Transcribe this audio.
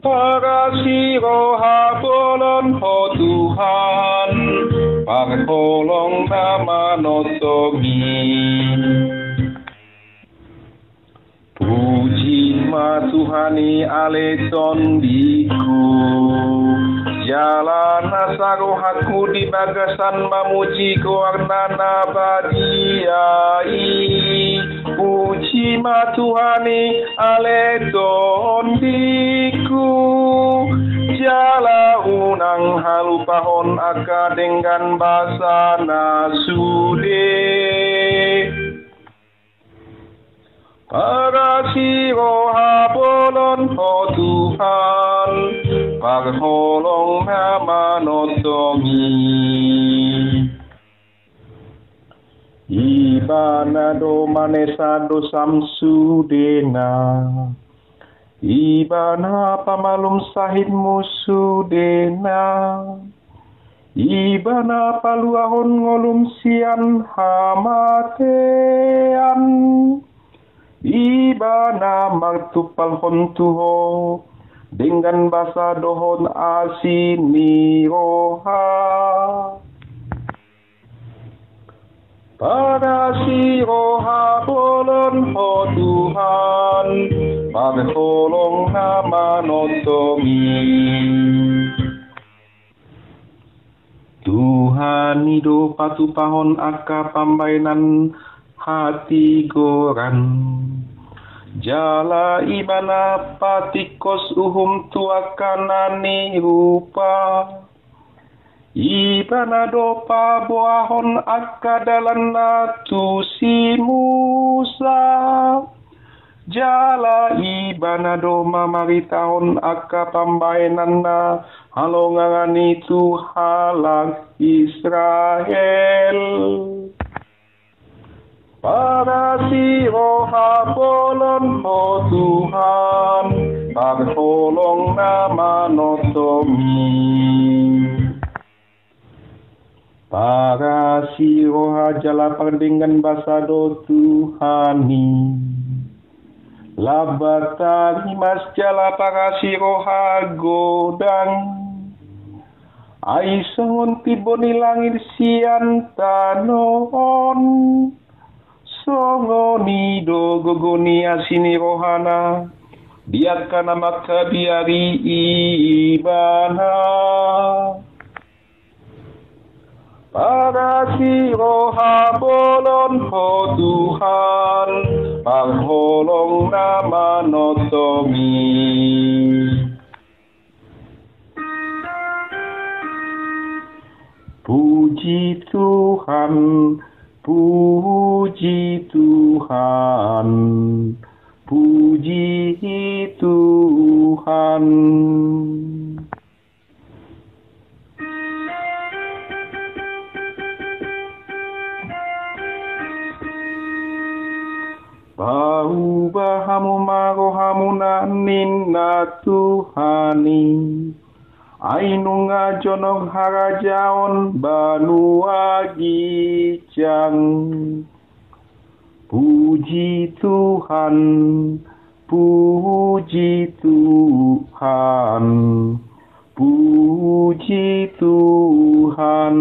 Parasiro habolon ho Tuhan, pangkolong nama notomi. Puji ma Tuhani aleton diku, jalan nasarohaku di bagasan mamuji koarnana badiai. Puji ma Tuhani aleton diku, jala unang halupahon aka dengan basana sude. Parasiro habolon ho Tuhan, pangkolong nama notomi. Ibana do manesa do samsudena, ibana pamalum sahid musudena, ibana paluahon ngolum sian hamatean, ibana martupal hontuho dengan basa dohon asini roha. Parasiro habolon ho Tuhan, pangkolong nama notomi. Tuhan ido patupahon aka pambainan hati goran, jala ibana patikos uhum tuakanani rupa, ibana dopa boahon akadalan natu si Musa, jala ibana doma maritahon aka pambainan na halongan itu halak Israel. Parasiro habolon ho Tuhan, pangkolong nama notomi. Parasiro hajala dengan basado Tuhani, labatan mas jala parasiro hagodang, aisongon tiboni langit sian tanon, songoni do gogoni asini rohana, biarkan maka biari ibana. Parasiro habolon ho Tuhan, pangkolong nama notomi. Puji Tuhan, puji Tuhan, puji Tuhan. Bau bahamu marohamu na ninna Tuhani, ainu ngajonok harajaon banua gijang. Puji Tuhan, puji Tuhan, puji Tuhan.